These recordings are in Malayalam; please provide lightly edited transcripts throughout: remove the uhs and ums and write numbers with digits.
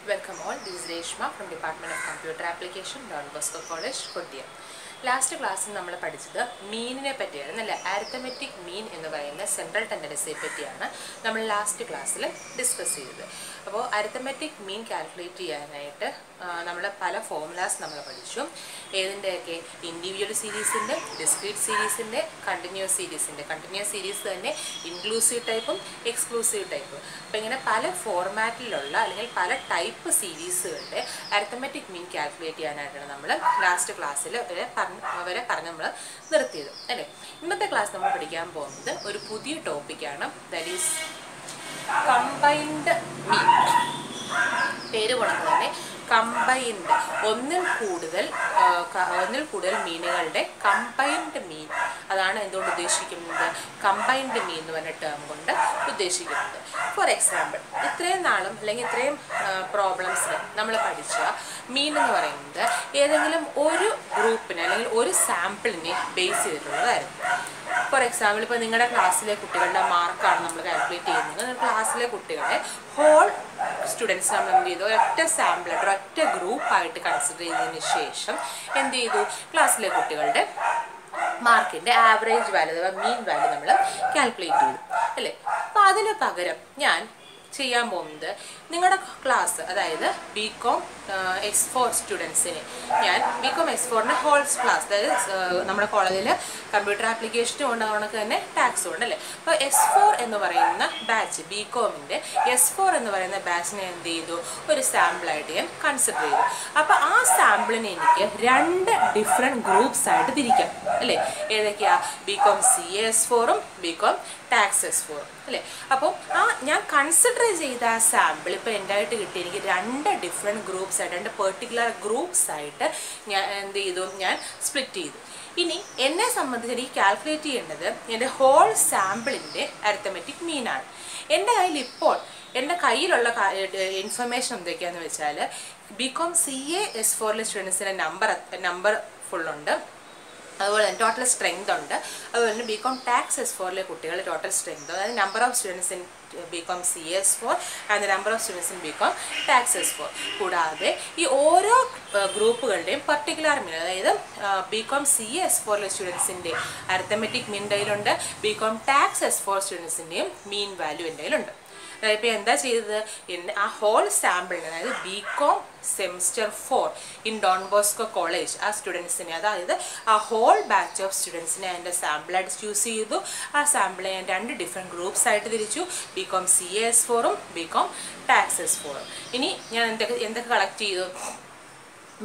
Welcome all. This is Reshma from Department of Computer Application, Don Bosco College, Kottayam. Last class we studied mean arithmetic mean in central tendency last class discuss arithmetic mean calculate pala formulas individual series discrete series continuous series continuous series inclusive type exclusive type pala format pala type series arithmetic mean calculate last class ഇന്നത്തെ ക്ലാസ് നമ്മൾ പഠിക്കാൻ പോകുന്നത് ഒരു പുതിയ ടോപ്പിക് ആണ് that is combined mean പേര് പോലെ തന്നെ combined ഒന്നിൽ കൂടുതൽ മീനുകളുടെ combined mean അതാണ് എന്തുകൊണ്ട് ഉദ്ദേശിക്കുന്നത് combined mean എന്ന് പറഞ്ഞ ടേം കൊണ്ട് ഉദ്ദേശിക്കുന്നത് ഫോർ എക്സാമ്പിൾ ഇത്രയും നാളും അല്ലെങ്കിൽ ഇത്രയും പ്രോബ്ലംസിൽ നമ്മൾ പഠിച്ച മീൻ എന്ന് പറയുന്നത് ഏതെങ്കിലും ഒരു ഗ്രൂപ്പിനെ അല്ലെങ്കിൽ ഒരു സാമ്പിളിനെ ബേസ് ചെയ്തിട്ടുള്ളതായിരുന്നു ഫോർ എക്സാമ്പിൾ ഇപ്പോൾ നിങ്ങളുടെ ക്ലാസ്സിലെ കുട്ടികളുടെ മാർക്കാണ് നമ്മൾ കാൽക്കുലേറ്റ് ചെയ്യുന്നത് ക്ലാസ്സിലെ കുട്ടികളെ ഹോൾ സ്റ്റുഡൻസ് നമ്മൾ എന്ത് ചെയ്തു ഒറ്റ സാമ്പിളായിട്ട് ഒറ്റ ഗ്രൂപ്പായിട്ട് കൺസിഡർ ചെയ്തതിന് ശേഷം എന്ത് ചെയ്തു ക്ലാസ്സിലെ കുട്ടികളുടെ മാർക്കിൻ്റെ ആവറേജ് വാല്യൂ അഥവാ മീൻ വാല്യൂ നമ്മൾ കാൽക്കുലേറ്റ് ചെയ്തു അല്ലേ അപ്പോൾ അതിന് പകരം ഞാൻ ചെയ്യാൻ പോകുന്നത് നിങ്ങളുടെ ക്ലാസ് അതായത് ബികോം എക്സ്4 സ്റ്റുഡൻസിന് ഞാൻ ബികോം എക്സ്4ൻ്റെ ഹോൾസ് ക്ലാസ് അതായത് നമ്മുടെ കോളേജിൽ കമ്പ്യൂട്ടർ ആപ്ലിക്കേഷനും ഉണ്ട് അതുകൊണ്ട് തന്നെ ടാക്സും ഉണ്ട് അല്ലേ അപ്പോൾ S4 എന്ന് പറയുന്ന ബാച്ച് ബികോമിൻ്റെ S4 എന്ന് പറയുന്ന ബാച്ചിനെ എന്ത് ചെയ്തു ഒരു സാമ്പിളായിട്ട് ഞാൻ കൺസിഡർ ചെയ്തു അപ്പോൾ ആ സാമ്പിളിനെ എനിക്ക് 2 ഡിഫറെൻറ്റ് ഗ്രൂപ്പ്സ് ആയിട്ട് തിരിക്കാം അല്ലേ ഏതൊക്കെയാ ബികോം CA S4ഉം ബികോം ടാക്സ് S4 അല്ലേ അപ്പോൾ ഞാൻ കൺസിഡർ ചെയ്ത ആ സാമ്പിൾ ഇപ്പോൾ എൻ്റെ ആയിട്ട് കിട്ടി എനിക്ക് 2 ഡിഫറെൻറ്റ് ഗ്രൂപ്പ്സ് ആയിട്ട് 2 പെർട്ടിക്കുലർ ഗ്രൂപ്പ്സ് ആയിട്ട് ഞാൻ എന്ത് ചെയ്തു ഞാൻ സ്പ്ലിറ്റ് ചെയ്തു ഇനി എന്നെ സംബന്ധിച്ച് എനിക്ക് കാൽക്കുലേറ്റ് ചെയ്യേണ്ടത് എൻ്റെ ഹോൾ സാമ്പിളിൻ്റെ അരിത്തമെറ്റിക് മീനാണ് എൻ്റെ കയ്യിലുള്ള ഇൻഫർമേഷൻ എന്തൊക്കെയാണെന്ന് വെച്ചാൽ ബികോം CA S4 സ്റ്റുഡൻസിൻ്റെ നമ്പർ ഫുള്ളുണ്ട് അതുപോലെ തന്നെ ടോട്ടൽ സ്ട്രെങ്ത് ഉണ്ട് അതുപോലെ തന്നെ ബികോം ടാക്സ് S4 കുട്ടികളുടെ ടോട്ടൽ സ്ട്രെങ്ത് അതായത് number of students in BCom CA S4 and number of students in BCom tax S4 കൂടാതെ ഈ ഓരോ ഗ്രൂപ്പുകളുടെയും പർട്ടിക്കുലർ മീൻ അതായത് ബികോം CA S4 സ്റ്റുഡൻസിൻ്റെ അരിത്തമെറ്റിക് മീൻ കയ്യിലുണ്ട് ബികോം ടാക്സ് S4 സ്റ്റുഡൻസിൻ്റെയും മീൻ വാല്യൂ എൻ്റെ കയ്യിലുണ്ട് ഇപ്പോൾ എന്താ ചെയ്തത് ആ ഹോൾ സാമ്പിളിന് അതായത് BCom semester 4 in Don Bosco college ആ സ്റ്റുഡൻസിനെ അതായത് ആ ഹോൾ ബാച്ച് ഓഫ് സ്റ്റുഡൻസിനെ എൻ്റെ സാമ്പിളായിട്ട് ചൂസ് ചെയ്തു ആ സാമ്പിളെ ഞാൻ 2 ഡിഫറെൻറ്റ് ഗ്രൂപ്പ്സ് ആയിട്ട് തിരിച്ചു ബികോം CA S4ഉം ബികോം ടാക്സ് S4ഉം ഇനി ഞാൻ എന്തൊക്കെ കളക്ട് ചെയ്തു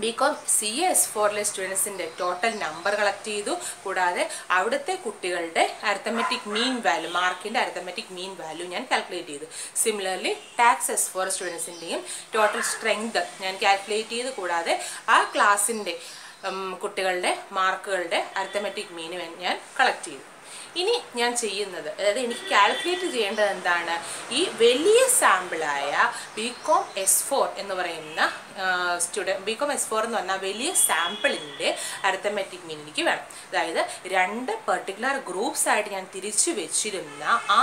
ബികോം CA S4 സ്റ്റുഡൻസിൻ്റെ ടോട്ടൽ നമ്പർ കളക്ട് ചെയ്തു കൂടാതെ അവിടുത്തെ കുട്ടികളുടെ അരിത്തമെറ്റിക് മീൻ വാല്യൂ മാർക്കിൻ്റെ അരിത്തമെറ്റിക് മീൻ വാല്യൂ ഞാൻ കാൽക്കുലേറ്റ് ചെയ്തു സിമിലർലി ടാക്സ് S4 സ്റ്റുഡൻസിൻ്റെയും ടോട്ടൽ സ്ട്രെങ്ത് ഞാൻ കാൽക്കുലേറ്റ് ചെയ്തു കൂടാതെ ആ ക്ലാസ്സിൻ്റെ കുട്ടികളുടെ മാർക്കുകളുടെ അരിത്തമെറ്റിക് മീൻ ഞാൻ കളക്ട് ചെയ്തു ഇനി ഞാൻ ചെയ്യുന്നത് അതായത് എനിക്ക് കാൽക്കുലേറ്റ് ചെയ്യേണ്ടത് എന്താണ് ഈ വലിയ സാമ്പിളായ ബികോം S4 എന്ന് പറയുന്ന ബികോം S4 എന്ന് പറഞ്ഞാൽ വലിയ സാമ്പിളിൻ്റെ അരിത്തമെറ്റിക് മീൻ എനിക്ക് വേണം അതായത് 2 പെർട്ടിക്കുലർ ഗ്രൂപ്പ്സ് ആയിട്ട് ഞാൻ തിരിച്ചു വെച്ചിരുന്ന ആ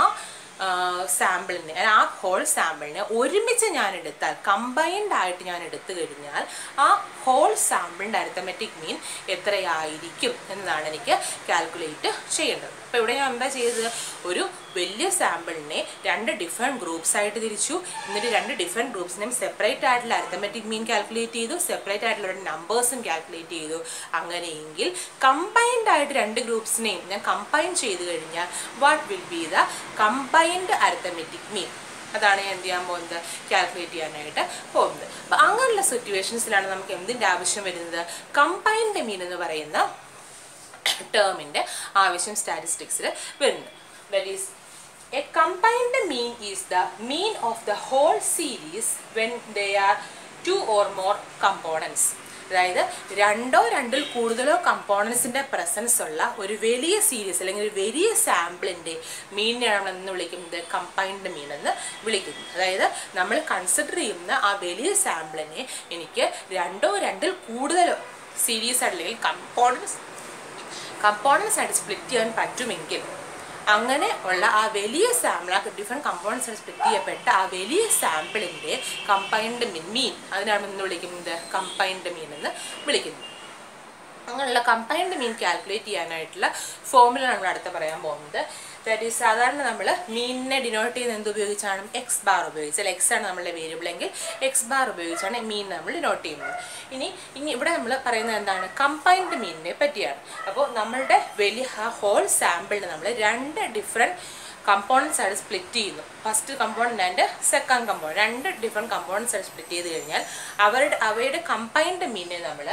സാമ്പിളിനെ ആ ഹോൾ സാമ്പിളിനെ ഒരുമിച്ച് ഞാൻ എടുത്താൽ കമ്പൈൻഡ് ആയിട്ട് ഞാൻ എടുത്തു കഴിഞ്ഞാൽ ആ ഹോൾ സാമ്പിളിൻ്റെ അരിത്തമെറ്റിക് മീൻ എത്രയായിരിക്കും എന്നതാണ് എനിക്ക് കാൽക്കുലേറ്റ് ചെയ്യേണ്ടത് അപ്പോൾ ഇവിടെ ഞാൻ എന്താ ചെയ്തത് ഒരു വലിയ സാമ്പിളിനെ 2 ഡിഫറെൻറ്റ് ഗ്രൂപ്പ്സ് ആയിട്ട് തിരിച്ചു എന്നിട്ട് 2 ഡിഫറെൻറ്റ് ഗ്രൂപ്പ്സിനെയും സെപ്പറേറ്റ് ആയിട്ടുള്ള അരിത്തമെറ്റിക് മീൻ കാൽക്കുലേറ്റ് ചെയ്തു സെപ്പറേറ്റ് ആയിട്ടുള്ള നമ്പേഴ്സും കാൽക്കുലേറ്റ് ചെയ്തു അങ്ങനെയെങ്കിൽ കമ്പൈൻഡ് ആയിട്ട് 2 ഗ്രൂപ്പ്സിനെയും ഞാൻ കമ്പൈൻ ചെയ്ത് കഴിഞ്ഞാൽ what will be the combined arithmetic mean അതാണ് ഞാൻ എന്ത് ചെയ്യാൻ പോകുന്നത് കാൽക്കുലേറ്റ് ചെയ്യാനായിട്ട് പോകുന്നത് അപ്പോൾ അങ്ങനെയുള്ള സിറ്റുവേഷൻസിലാണ് നമുക്ക് എന്തിൻ്റെ ആവശ്യം വരുന്നത് കമ്പൈൻഡ് മീൻ എന്ന് പറയുന്ന ടേമിൻ്റെ ആവശ്യം സ്റ്റാറ്റിസ്റ്റിക്സിൽ വരുന്നത് that is a combined mean is the mean of the whole series when there are 2 or more components അതായത് 2 or 2 കൂടുതലോ കമ്പോണൻസിൻ്റെ പ്രസൻസ് ഉള്ള ഒരു വലിയ സീരീസ് അല്ലെങ്കിൽ ഒരു വലിയ സാമ്പിളിൻ്റെ മീനിനെയാണ് നമ്മൾ എന്ന് വിളിക്കുന്നത് കമ്പൈൻഡ് മീൻ എന്ന് വിളിക്കുന്നത് അതായത് നമ്മൾ കൺസിഡർ ചെയ്യുന്ന ആ വലിയ സാമ്പിളിനെ എനിക്ക് 2 or 2 കൂടുതലോ സീരീസ് അല്ലെങ്കിൽ കമ്പോണൻസ് ആയിട്ട് സ്പ്ലിറ്റ് ചെയ്യാൻ പറ്റുമെങ്കിൽ അങ്ങനെ ഉള്ള ആ വലിയ സാമ്പിൾ, ആ ഡിഫറെൻറ്റ് കമ്പോണൻസ് സ്പ്ലിറ്റ് ചെയ്യപ്പെട്ട ആ വലിയ സാമ്പിളിൻ്റെ കമ്പൈൻഡ് മീൻ അതിനാണ് എന്ന് വിളിക്കുന്നത്, കമ്പൈൻഡ് മീൻ എന്ന് വിളിക്കുന്നത്. അങ്ങനെയുള്ള കമ്പൈൻഡ് മീൻ കാൽക്കുലേറ്റ് ചെയ്യാനായിട്ടുള്ള ഫോർമുല നമ്മൾ അടുത്ത് പറയാൻ പോകുന്നത്. ദാറ്റ് ഈസ് സാധാരണ നമ്മൾ മീനിനെ ഡിനോട്ട് ചെയ്യുന്നത് എന്ത് ഉപയോഗിച്ചാണ്? എക്സ് ബാർ ഉപയോഗിച്ച്. അല്ല, എക്സ് ആണ് നമ്മളുടെ വേരിയബിൾ എങ്കിൽ എക്സ് ബാർ ഉപയോഗിച്ചാണ് മീൻ നമ്മൾ ഡിനോട്ട് ചെയ്യുന്നത്. ഇനി ഇവിടെ നമ്മൾ പറയുന്നത് എന്താണ്? കമ്പൈൻഡ് മീനിനെ പറ്റിയാണ്. അപ്പോൾ നമ്മളുടെ വലിയ ആ ഹോൾ സാമ്പിളിന് നമ്മൾ 2 ഡിഫറെൻറ്റ് കമ്പോണൻസ് ആയിട്ട് സ്പ്ലിറ്റ് ചെയ്യുന്നു. First component and second component, 2 different components ആയിട്ട് സ്പ്ലിറ്റ് ചെയ്ത് കഴിഞ്ഞാൽ അവയുടെ കമ്പൈൻഡ് മീനിനെ നമ്മൾ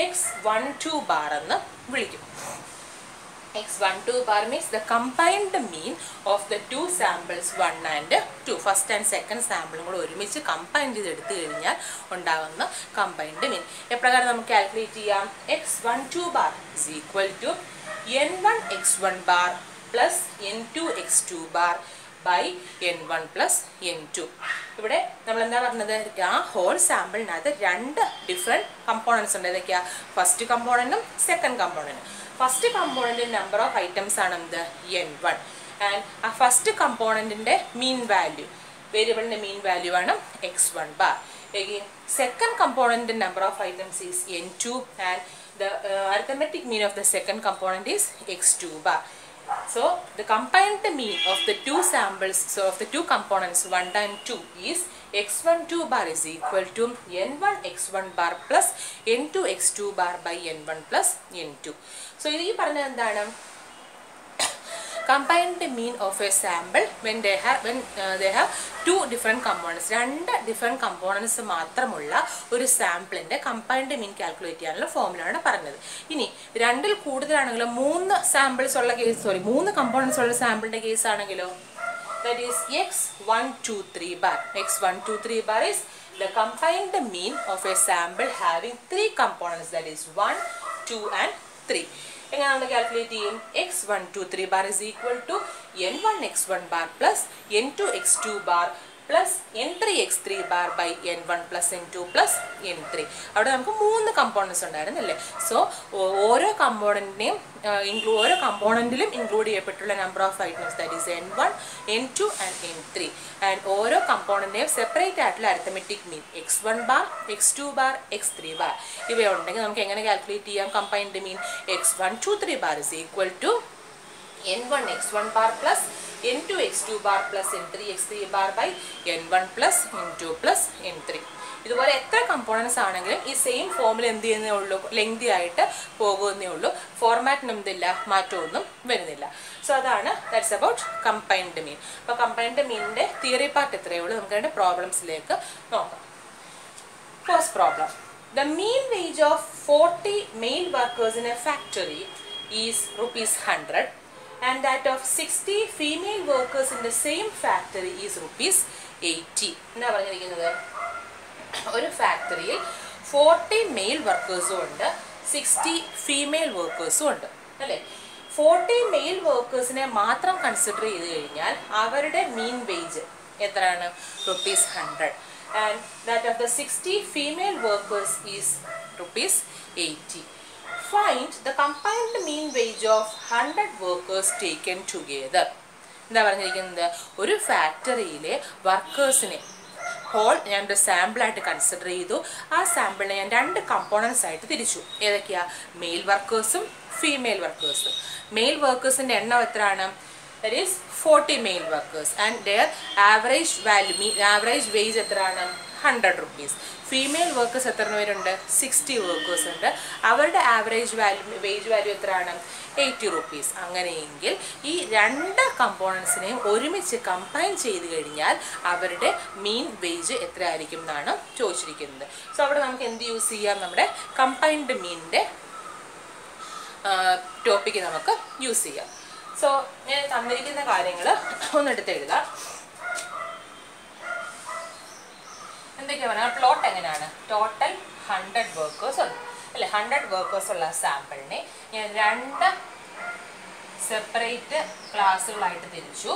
x12 ബാർ എന്ന് വിളിക്കും. x12 bar means the combined mean of the 2 samples 1 and 2. First and second സാമ്പിളും കൂടെ ഒരുമിച്ച് കമ്പൈൻ ചെയ്ത് എടുത്തു കഴിഞ്ഞാൽ ഉണ്ടാകുന്ന കമ്പൈൻഡ് മീൻ. എപ്രകാരം നമുക്ക് കാൽക്കുലേറ്റ് ചെയ്യാം? x12 bar is equal to n1 x1 bar plus n2 x2 bar by n1 plus n2. ഇവിടെ നമ്മൾ എന്താ പറഞ്ഞത്? ആ ഹോൾ സാമ്പിളിനകത്ത് 2 ഡിഫറെൻറ്റ് കമ്പോണൻസ് ഉണ്ട്. ഏതൊക്കെയാ? ഫസ്റ്റ് കമ്പോണൻറ്റും സെക്കൻഡ് കമ്പോണൻറ്റും. ഫസ്റ്റ് കമ്പോണൻറ്റിൻ്റെ നമ്പർ ഓഫ് ഐറ്റംസ് ആണ് എന്ത്? n1. ആൻഡ് ആ ഫസ്റ്റ് കമ്പോണൻറ്റിൻ്റെ മീൻ വാല്യൂ, വേരിയബിളിൻ്റെ മീൻ വാല്യൂ ആണ് x1 bar. Again, second component number of items is n2 and the arithmetic mean of the second component is x2 bar. So the combined mean of the 2 samples, so of the 2 components 1 and 2 is x12 bar is equal to n1 x1 bar plus n2 x2 bar by n1 plus n2. So this is combined mean of a sample when they have 2 different components. 2 different components മാത്രമുള്ള ഒരു സാമ്പിളിന്റെ കമ്പൈൻഡ് മീൻ കാൽക്കുലേറ്റ് ചെയ്യാനുള്ള ഫോർമുലയാണ് പറഞ്ഞത്. ഇനി 2ൽ കൂടുതലാണെങ്കിലോ 3 സാമ്പിൾസ് ഉള്ള കേസ്, 3 കമ്പോണൻസ് ഉള്ള സാമ്പിളിന്റെ കേസ് ആണെങ്കിലോ, that is x123 bar. x123 bar is the combined mean of a sample having 3 components, that is 1, 2 and 3. എങ്ങനെ നമ്മൾ കാൽക്കുലേറ്റ് ചെയ്യും? x123 bar is equal to n1 x1 bar plus n2 x2 bar plus n3 x3 bar by n1 plus n2 plus n3. അവിടെ നമുക്ക് 3 കമ്പോണൻസ് ഉണ്ടായിരുന്നല്ലേ. സോ ഓരോ കമ്പോണൻറ്റിനെയും ഓരോ കമ്പോണൻറ്റിലും ഇൻക്ലൂഡ് ചെയ്യപ്പെട്ടുള്ള number of items, that is n1 n2 and n3. And ഓരോ കമ്പോണൻറ്റിനെയും സെപ്പറേറ്റ് ആയിട്ടുള്ള arithmetic mean x1 bar x2 bar x3 bar ഇവയുണ്ടെങ്കിൽ നമുക്ക് എങ്ങനെ കാൽക്കുലേറ്റ് ചെയ്യാം combined mean? x123 bar is equal to n1 x1 bar plus n2 x2 bar plus n3 x3 bar by n1 plus n2 plus n3. ഇതുപോലെ എത്ര കമ്പോണൻസ് ആണെങ്കിലും ഈ സെയിം ഫോമിൽ എന്ത് ചെയ്യുന്നേ ഉള്ളൂ? ലെങ്തി ആയിട്ട് പോകുന്നേ ഉള്ളൂ. ഫോർമാറ്റിന് എന്തില്ല, മാറ്റമൊന്നും വരുന്നില്ല. സോ അതാണ് ദാറ്റ്സ് അബൌട്ട് കമ്പൈൻഡ് മീൻ. അപ്പോൾ കമ്പൈൻഡ് മീനിൻ്റെ തിയറി പാർട്ട് ഇത്രയേ ഉള്ളൂ. നമുക്ക് അതിൻ്റെ പ്രോബ്ലംസിലേക്ക് നോക്കാം. First problem, the mean wage of 40 male workers in a factory is ₹100 and that of 60 female workers in the same factory is ₹80. എന്താ പറഞ്ഞിരിക്കുന്നത്? ഒരു ഫാക്ടറിയിൽ 40 മെയിൽ വർക്കേഴ്സും ഉണ്ട്, 60 ഫീമെയിൽ വർക്കേഴ്സും ഉണ്ട് അല്ലേ. 40 മെയിൽ വർക്കേഴ്സിനെ മാത്രം കൺസിഡർ ചെയ്ത് കഴിഞ്ഞാൽ അവരുടെ മീൻ വേജ് എത്രയാണ്? ₹100. And that of the 60 female workers is ₹80. Find the combined mean wage of 100 workers taken together. എന്താ പറഞ്ഞിരിക്കുന്നത്? ഒരു ഫാക്ടറിയിലെ വർക്കേഴ്സിനെ ഹോൾ ഞാൻ ഒരു സാമ്പിളായിട്ട് കൺസിഡർ ചെയ്തു. ആ സാമ്പിളിനെ ഞാൻ 2 കമ്പോണൻസ് ആയിട്ട് തിരിച്ചു. ഏതൊക്കെയാ? മെയിൽ വർക്കേഴ്സും ഫീമെയിൽ വർക്കേഴ്സും. മെയിൽ വർക്കേഴ്സിൻ്റെ എണ്ണം എത്രയാണ്? That is 40 male workers and their average value, average wage എത്രയാണ്? ₹100. ഫീമെയിൽ വർക്കേഴ്സ് എത്ര പേരുണ്ട്? 60 വർക്കേഴ്സ് ഉണ്ട്. അവരുടെ ആവറേജ് വേജ് വാല്യൂ എത്രയാണ്? ₹80. അങ്ങനെയെങ്കിൽ ഈ 2 കമ്പോണൻസിനെയും ഒരുമിച്ച് കമ്പൈൻ ചെയ്ത് കഴിഞ്ഞാൽ അവരുടെ മീൻ വേജ് എത്ര ആയിരിക്കും എന്നാണ് ചോദിച്ചിരിക്കുന്നത്. സോ അവിടെ നമുക്ക് എന്ത് യൂസ് ചെയ്യാം? നമ്മുടെ കമ്പൈൻഡ് മീനിൻ്റെ ടോപ്പിക്ക് നമുക്ക് യൂസ് ചെയ്യാം. സോ ഞാൻ തന്നിരിക്കുന്ന കാര്യങ്ങൾ ഒന്നെടുത്ത് എഴുതാം. എന്തൊക്കെയാണ് പറയുക? പ്ലോട്ട് എങ്ങനെയാണ്? ടോട്ടൽ 100 വർക്കേഴ്സ് ഉണ്ട് അല്ലേ. 100 വർക്കേഴ്സ് ഉള്ള സാമ്പിളിനെ ഞാൻ 2 സെപ്പറേറ്റ് ക്ലാസ്സുകളായിട്ട് തിരിച്ചു,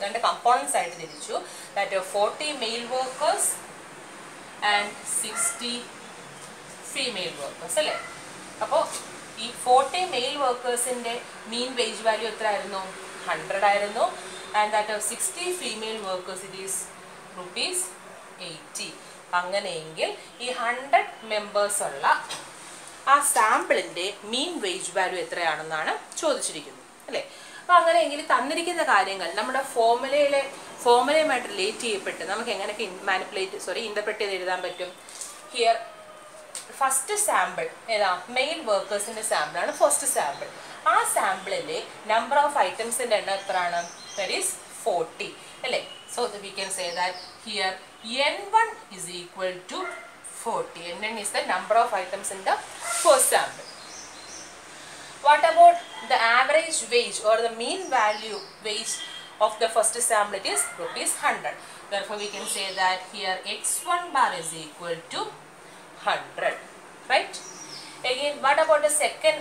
2 കമ്പോണൻസ് ആയിട്ട് തിരിച്ചു. That 40 male workers and 60 female workers അല്ലേ. അപ്പോൾ ഈ 40 മെയിൽ വർക്കേഴ്സിൻ്റെ മീൻ വേജ് വാല്യൂ എത്ര ആയിരുന്നു? 100 ആയിരുന്നു. And that of 60 female workers it is rupees 80. അങ്ങനെയെങ്കിൽ ഈ 100 മെമ്പേഴ്സ് ഉള്ള ആ സാമ്പിളിൻ്റെ മീൻ വേജ് വാല്യൂ എത്രയാണെന്നാണ് ചോദിച്ചിരിക്കുന്നത് അല്ലേ. അപ്പോൾ അങ്ങനെയെങ്കിൽ തന്നിരിക്കുന്ന കാര്യങ്ങൾ നമ്മുടെ ഫോർമുലയുമായിട്ട് റിലേറ്റ് ചെയ്യപ്പെട്ട് നമുക്ക് എങ്ങനെയൊക്കെ ഇൻ്റർപ്രറ്റ് ചെയ്ത് എഴുതാൻ പറ്റും. ഹിയർ ഫസ്റ്റ് സാമ്പിൾ ഏതാ, മെയിൽ വർക്കേഴ്സിൻ്റെ സാമ്പിളാണ് ഫസ്റ്റ് സാമ്പിൾ. ആ സാമ്പിളിലെ നമ്പർ ഓഫ് ഐറ്റംസിൻ്റെ എണ്ണം എത്രയാണ്? ദാറ്റ് ഈസ് 40 അല്ലേ. So we can say that here N1 is equal to 40. N1 is the number of items in the first sample. What about the average wage or the mean value wage of the first sample? It is rupees 100. Therefore we can say that here x1 bar is equal to 100. Right? Again, what about the second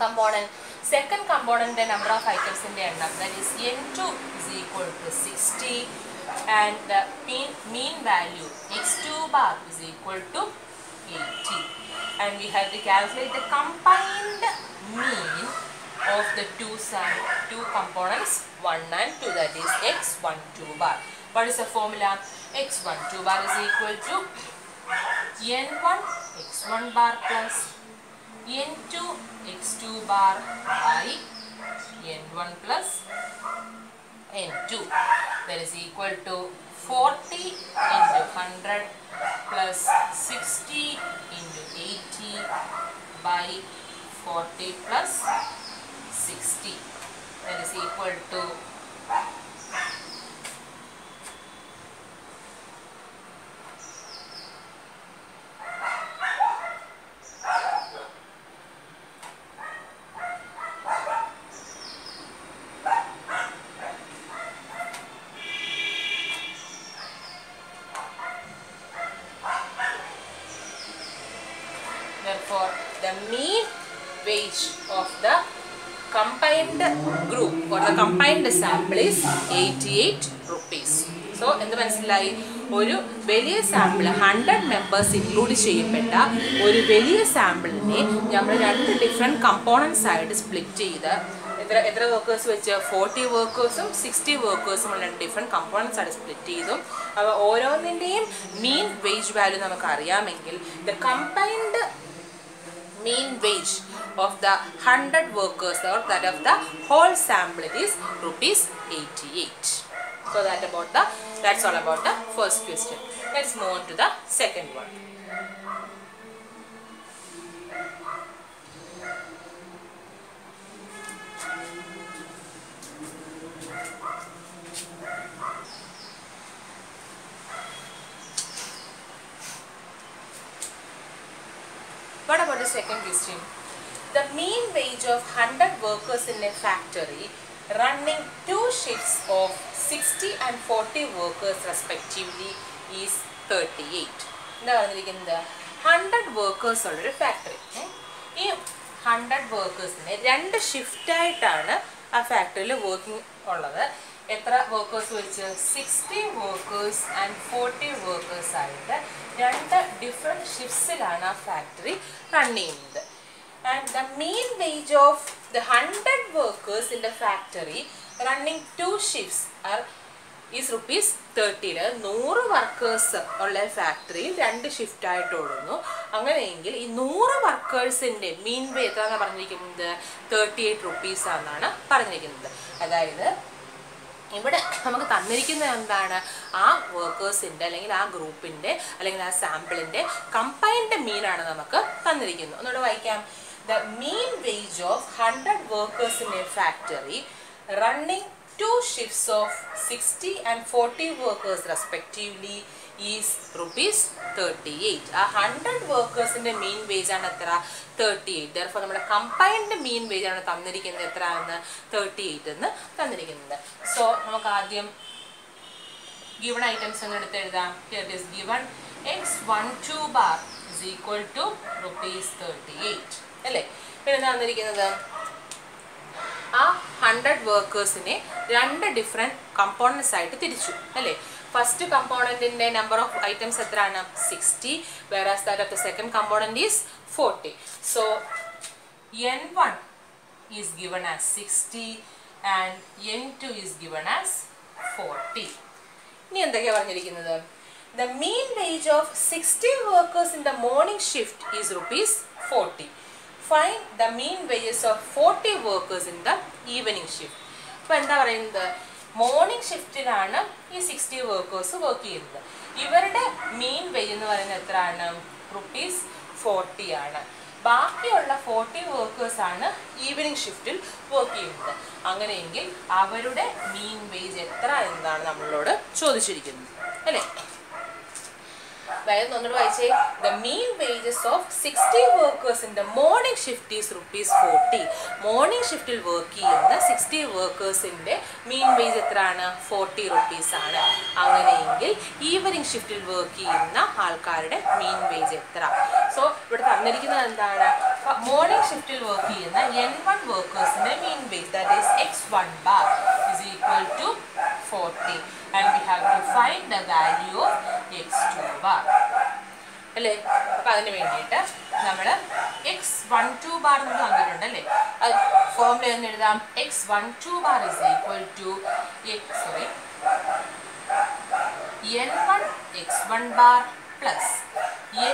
component? Second component, the number of items in the end up, that is N2 is equal to 60 and the mean value x2 bar is equal to 80. And we have to calculate the combined mean of the two components 1 and 2, that is x12 bar. What is the formula? x12 bar is equal to N1 x1 bar plus N2 x2 bar by N1 plus N2, that is equal to 40 into 100 plus 60 into 80 by 40 plus 60, that is equal to therefore the mean wage of the combined group or the combined sample is 88 rupees. So എന്ത് മനസ്സിലായി? ഒരു വലിയ സാമ്പിൾ 100 മെമ്പേഴ്സ് ഇൻക്ലൂഡ് ചെയ്യപ്പെട്ട ഒരു വലിയ സാമ്പിളിനെ നമ്മൾ 2 ഡിഫറെൻറ്റ് കമ്പോണൻസ് ആയിട്ട് സ്പ്ലിറ്റ് ചെയ്ത് എത്ര വർക്കേഴ്സ് വെച്ച് 40 വർക്കേഴ്സും 60 വർക്കേഴ്സും ഉള്ള ഡിഫറെൻറ്റ് കമ്പോണൻസ് ആയിട്ട് സ്പ്ലിറ്റ് ചെയ്തു. അപ്പോൾ ഓരോന്നിൻ്റെയും മീൻ വേജ് വാല്യൂ നമുക്ക് അറിയാമെങ്കിൽ the combined mean wage of the 100 workers or that of the whole sample is rupees 88. So that's all about the first question. Let's move on to the second one. What about the second question? The mean wage of 100 workers in a factory running 2 shifts of 60 and 40 workers respectively is 38. എന്താ പറഞ്ഞിരിക്കുന്നത്? 100 വർക്കേഴ്സ് ഉള്ളൊരു ഫാക്ടറി. ഈ 100 വർക്കേഴ്സിനെ 2 ഷിഫ്റ്റായിട്ടാണ് ആ ഫാക്ടറിയിൽ വർക്കിംഗ് ഉള്ളത്. എത്ര വർക്കേഴ്സ് വെച്ച്? 60 വർക്കേഴ്സ് ആൻഡ് 40 വർക്കേഴ്സ് ആയിട്ട് 2 ഡിഫറെൻറ്റ് ഷിഫ്റ്റ്സിലാണ് ആ ഫാക്ടറി റൺ ചെയ്യുന്നത്. And the mean wage of the 100 workers in the factory running 2 shifts is rupees 30. 100 workers ഉള്ള ഫാക്ടറിയിൽ 2 ഷിഫ്റ്റായിട്ട് ഓടുന്നു. അങ്ങനെയെങ്കിൽ ഈ 100 വർക്കേഴ്സിൻ്റെ മീൻ വേ എത്രയാണ് പറഞ്ഞിരിക്കുന്നത്? 38 rupees ആണെന്നാണ് പറഞ്ഞിരിക്കുന്നത്. അതായത് ഇവിടെ നമുക്ക് തന്നിരിക്കുന്നത് എന്താണ്? ആ വർക്കേഴ്സിൻ്റെ അല്ലെങ്കിൽ ആ ഗ്രൂപ്പിൻ്റെ അല്ലെങ്കിൽ ആ സാമ്പിളിൻ്റെ കമ്പൈൻഡ് മീനാണ് നമുക്ക് തന്നിരിക്കുന്നത്. ഒന്നുകൂടെ വായിക്കാം. The mean wage of 100 workers in A factory running 2 shifts of 60 and 40 workers respectively is rupees 38. ആ 100 വർക്കേഴ്സിൻ്റെ മീൻ വേജ് ആണ് എത്ര? 38. Therefore നമ്മുടെ കമ്പൈൻഡ് മീൻ വേജ് ആണ് തന്നിരിക്കുന്നത് എത്ര എന്ന്? 38 എന്ന് തന്നിരിക്കുന്നത്. സോ നമുക്ക് ആദ്യം ഗിവൺ ഐറ്റംസ് എന്ന് എടുത്ത് എഴുതാം. Here it is given x12 bar is equal to rupees 38 അല്ലേ. പിന്നെ തന്നിരിക്കുന്നത് ആ 100 വർക്കേഴ്സിനെ 2 ഡിഫറെൻറ്റ് കമ്പോണൻസ് ആയിട്ട് തിരിച്ചു അല്ലേ. ഫസ്റ്റ് കമ്പോണൻറ്റിൻ്റെ നമ്പർ ഓഫ് ഐറ്റംസ് എത്രയാണ്? 60, whereas that of the second component is 40. So N1 is given as 60 and N2 is given as 40. ഇനി എന്തൊക്കെയാ പറഞ്ഞിരിക്കുന്നത്? The mean wage of 60 workers in the morning shift is rupees 40. Find the mean wages of 40 workers in the evening shift. അപ്പോൾ എന്താ പറയുന്നത്? മോർണിംഗ് ഷിഫ്റ്റിലാണ് ഈ 60 വർക്കേഴ്സ് വർക്ക് ചെയ്യുന്നത്. ഇവരുടെ മീൻ വേജ് എന്ന് പറയുന്നത് എത്രയാണ്? റുപ്പീസ് 40 ആണ്. ബാക്കിയുള്ള 40 വർക്കേഴ്സ് ആണ് ഈവനിങ് ഷിഫ്റ്റിൽ വർക്ക് ചെയ്യുന്നത്. അങ്ങനെയെങ്കിൽ അവരുടെ മീൻ വേജ് എത്ര എന്നാണ് നമ്മളോട് ചോദിച്ചിരിക്കുന്നത് അല്ലേ? അതായത് ഒന്നുകൂടെ വായിച്ചേ. The mean wages of 60 workers in the morning shift is rupees 40. Morning ഷിഫ്റ്റിൽ വർക്ക് ചെയ്യുന്ന 60 വർക്കേഴ്സിന്റെ മീൻ വേജ് എത്രയാണ്? 40 റുപ്പീസ് ആണ്. അങ്ങനെയെങ്കിൽ ഈവനിങ് ഷിഫ്റ്റിൽ വർക്ക് ചെയ്യുന്ന ആൾക്കാരുടെ മീൻ വേജ് എത്ര? സോ ഇവിടെ തന്നിരിക്കുന്നത് എന്താണ്? മോർണിംഗ് ഷിഫ്റ്റിൽ വർക്ക് ചെയ്യുന്ന N1 വർക്കേഴ്സിന്റെ mean wage that is x1 bar is equal to 40 and we have to find the value of x2 bar അല്ലേ? അപ്പം അതിന് വേണ്ടിയിട്ട് നമ്മൾ x12 ബാർ എന്ന് തന്നിട്ടുണ്ട് അല്ലേ? അത് ഫോമിൽ എന്ന് എഴുതാം. x12 bar is equal to n1 x1 bar plus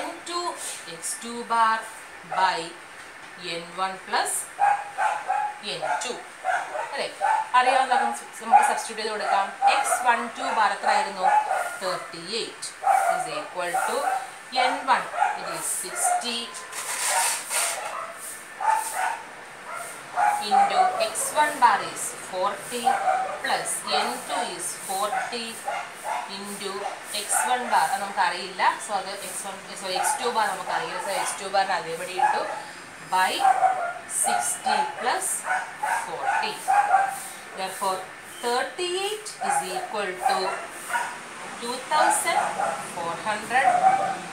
n2 x2 bar by n1 plus n2 അല്ലേ? അറിയാവുന്ന നമുക്ക് സബ്സ്റ്റിറ്റ്യൂട്ട് ചെയ്ത് കൊടുക്കാം. x12 ബാർ എത്ര ആയിരുന്നു? 38 is equal to n1 it is 60 into x1 bar is 40 plus n2 is 40 into x1 bar അത് നമുക്ക് അറിയില്ല. സോ അത് x2 ബാർ നമുക്ക് അറിയില്ല. സോ x2 ബാറിന് അതേപടി ഇട്ടു by 60 plus 40. Therefore 38 is equal to 2400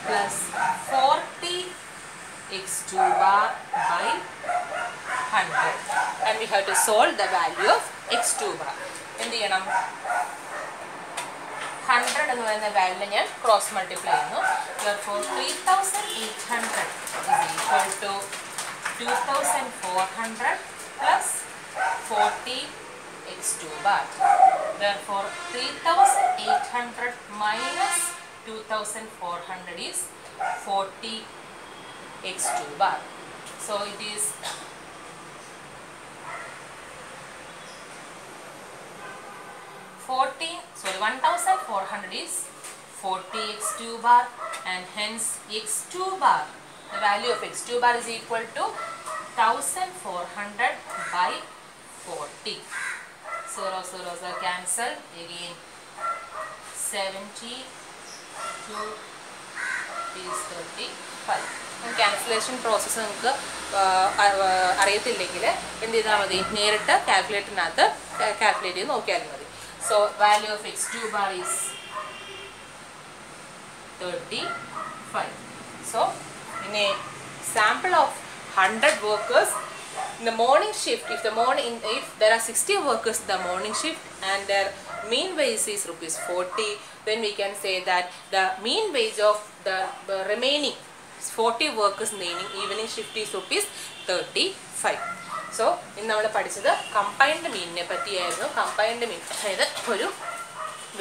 plus 40 x2 bar by 100 and we have to solve the value of x2 bar. എന്ത് ചെയ്യണം? 100 എന്ന് പറയുന്ന വാല്യൂ ഞാൻ ക്രോസ് മൾട്ടിപ്ലൈ ചെയ്യുന്നു. Therefore 3800 is equal to 2400 plus 40 x2 bar. Therefore 3800 minus 2400 is 40 x2 bar. So it is 1400 is 40 x2 bar and hence x2 bar, the value of x2 bar is equal to 1400 by 40. 0 zeros are cancelled. Again 72 is 35. Cancellation process നിങ്ങൾക്ക് അറിയത്തില്ലെങ്കിൽ എന്ത് ചെയ്താൽ മതി? നേരിട്ട് കാൽക്കുലേറ്ററിനകത്ത് കാൽക്കുലേറ്റ് ചെയ്ത് നോക്കിയാൽ മതി. So value of x2 bar is 35. So in a sample of 100 workers in the morning shift, if there are 60 workers in the morning shift and their mean wage is rupees 40, then we can say that the mean wage of the remaining 40 workers in the evening shift is rupees 35. So ഇന്ന് നമ്മൾ പഠിച്ചത് കമ്പൈൻഡ് മീനിനെ പറ്റിയായിരുന്നു. കമ്പൈൻഡ് മീൻ അതായത് ഒരു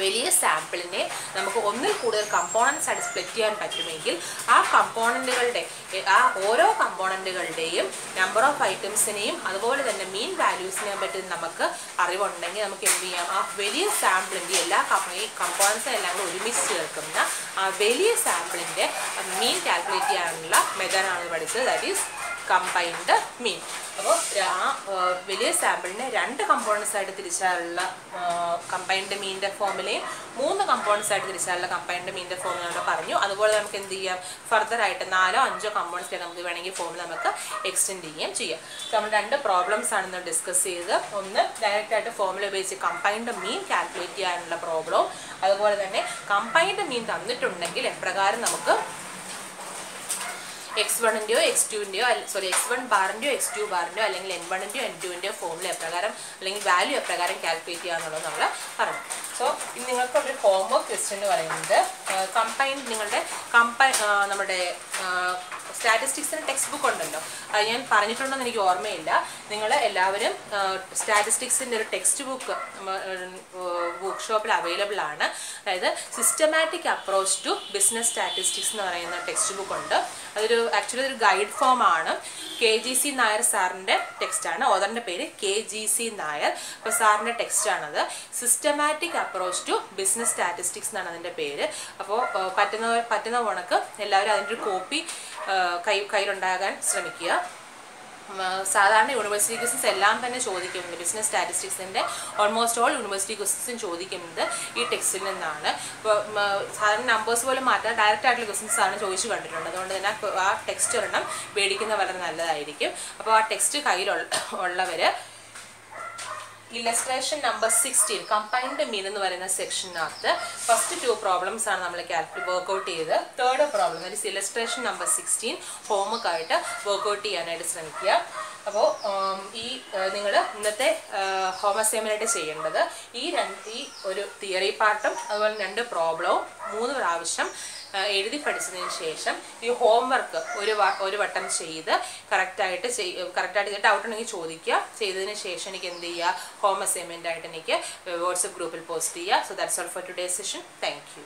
വലിയ സാമ്പിളിനെ നമുക്ക് ഒന്നിൽ കൂടുതൽ കമ്പോണൻസ് ആയിട്ട് സ്പ്ലിറ്റ് ചെയ്യാൻ പറ്റുമെങ്കിൽ ആ കമ്പോണൻറ്റുകളുടെ ഓരോ കമ്പോണൻറ്റുകളുടെയും നമ്പർ ഓഫ് ഐറ്റംസിനെയും അതുപോലെ തന്നെ മീൻ വാല്യൂസിനെയും പറ്റി നമുക്ക് അറിവുണ്ടെങ്കിൽ നമുക്ക് എന്ത് ചെയ്യാം? ആ വലിയ സാമ്പിളിൻ്റെ എല്ലാ കമ്പോണൻസും എല്ലാം കൂടെ ഒരുമിച്ച് ചേർക്കുന്ന ആ വലിയ സാമ്പിളിൻ്റെ മീൻ കാൽക്കുലേറ്റ് ചെയ്യാനുള്ള മെത്തേഡാണ് പഠിച്ചത്. ദാറ്റ് ഈസ് കമ്പൈൻഡ് മീൻ. അപ്പോൾ ആ വലിയ സാമ്പിളിനെ 2 കമ്പോണൻസ് ആയിട്ട് തിരിച്ചാലുള്ള കമ്പൈൻഡ് മീനിൻ്റെ ഫോമിലെയും 3 കമ്പോണൻസ് ആയിട്ട് തിരിച്ചാലുള്ള കമ്പൈൻഡ് മീനിൻ്റെ ഫോമിൽ നമ്മൾ പറഞ്ഞു. അതുപോലെ നമുക്ക് എന്ത് ചെയ്യാം? ഫർദർ ആയിട്ട് 4 or 5 കമ്പോണൻസിലേക്ക് നമുക്ക് വേണമെങ്കിൽ ഫോമിൽ നമുക്ക് എക്സ്റ്റെൻഡ് ചെയ്യുകയും ചെയ്യാം. നമ്മൾ 2 പ്രോബ്ലംസ് ആണ് ഇന്ന് ഡിസ്കസ് ചെയ്തത്. ഒന്ന് ഡയറക്റ്റ് ആയിട്ട് ഫോമിൽ ഉപയോഗിച്ച് കമ്പൈൻഡ് മീൻ കാൽക്കുലേറ്റ് ചെയ്യാനുള്ള പ്രോബ്ലവും അതുപോലെ തന്നെ കമ്പൈൻഡ് മീൻ തന്നിട്ടുണ്ടെങ്കിൽ എപ്രകാരം നമുക്ക് x1ൻ്റെയോ x2ൻ്റെയോ x1 ബാറിൻ്റെയോ x2 ബാറിൻ്റെയോ അല്ലെങ്കിൽ n1ൻ്റെയോ n2ൻ്റെയോ ഫോമിൽ എപ്രകാരം അല്ലെങ്കിൽ വാല്യൂ എപ്രകാരം കാൽക്കുലേറ്റ് ചെയ്യാന്നുള്ളത് നമ്മൾ പറഞ്ഞു. സോ നിങ്ങൾക്കൊരു ഹോംവർക്ക് ക്വസ്റ്റ്യൻ എന്ന് പറയുന്നത് നമ്മുടെ സ്റ്റാറ്റിസ്റ്റിക്സിന് ടെക്സ്റ്റ് ബുക്ക് ഉണ്ടല്ലോ, അത് ഞാൻ പറഞ്ഞിട്ടുണ്ടെന്ന് എനിക്ക് ഓർമ്മയില്ല. നിങ്ങൾ എല്ലാവരും സ്റ്റാറ്റിസ്റ്റിക്സിൻ്റെ ഒരു ടെക്സ്റ്റ് ബുക്ക് ബുക്ക് ഷോപ്പിൽ അവൈലബിൾ ആണ്. അതായത് systematic approach to business statistics എന്ന് പറയുന്ന ടെക്സ്റ്റ് ബുക്ക് ഉണ്ട്. അതൊരു ആക്ച്വലി ഒരു ഗൈഡ് ഫോം ആണ്. KGC നായർ സാറിൻ്റെ ടെക്സ്റ്റാണ്. ഓതറിൻ്റെ പേര് KGC നായർ. അപ്പോൾ സാറിൻ്റെ ടെക്സ്റ്റാണത്. Systematic approach to business statistics എന്നാണ് അതിൻ്റെ പേര്. അപ്പോൾ പറ്റുന്ന കണക്ക് എല്ലാവരും അതിൻ്റെ ഒരു കോപ്പി കയ്യിലുണ്ടാകാൻ ശ്രമിക്കുക. സാധാരണ യൂണിവേഴ്സിറ്റി ക്വസ്റ്റൻസ് എല്ലാം തന്നെ ചോദിക്കുന്നത്, ബിസിനസ് സ്റ്റാറ്റിസ്റ്റിക്സിൻ്റെ ഓൾമോസ്റ്റ് ഓൾ യൂണിവേഴ്സിറ്റി ക്വസ്റ്റൻസും ചോദിക്കുന്നത് ഈ ടെക്സ്റ്റിൽ നിന്നാണ്. ഇപ്പോൾ സാധാരണ നമ്പേഴ്സ് പോലും മാറ്റാൻ ഡയറക്റ്റ് ആയിട്ടുള്ള ക്വസ്റ്റൻസ് ആണ് ചോദിച്ചു കണ്ടിട്ടുണ്ട്. അതുകൊണ്ട് തന്നെ ആ ടെക്സ്റ്റ് ഒരെണ്ണം മേടിക്കുന്നത് വളരെ നല്ലതായിരിക്കും. അപ്പോൾ ആ ടെക്സ്റ്റ് കയ്യിലുള്ളവർ ഇല്ലസ്ട്രേഷൻ നമ്പർ 16 കമ്പൈൻഡ് മീൻ എന്ന് പറയുന്ന സെക്ഷനകത്ത് ഫസ്റ്റ് 2 പ്രോബ്ലംസ് ആണ് നമ്മൾ വർക്ക്ഔട്ട് ചെയ്ത്. Third problem that is illustration number 16 ഹോംവർക്കായിട്ട് വർക്ക്ഔട്ട് ചെയ്യാനായിട്ട് ശ്രമിക്കുക. അപ്പോൾ നിങ്ങൾ ഇന്നത്തെ ഹോം അസൈൻമെൻറ്റായിട്ട് ചെയ്യേണ്ടത് ഈ ഒരു തിയറി പാർട്ടും അതുപോലെ 2 പ്രോബ്ലവും 3 പ്രാവശ്യം എഴുതി പഠിച്ചതിന് ശേഷം ഈ ഹോംവർക്ക് ഒരു വട്ടം ചെയ്ത് കറക്റ്റായിട്ട് ഡൗട്ട് ഉണ്ടെങ്കിൽ ചോദിക്കുക. ചെയ്തതിന് ശേഷം എനിക്ക് എന്ത് ചെയ്യുക, ഹോം അസൈൻമെൻ്റ് ആയിട്ട് എനിക്ക് വാട്സപ്പ് ഗ്രൂപ്പിൽ പോസ്റ്റ് ചെയ്യുക. So that's all for today's session. Thank you.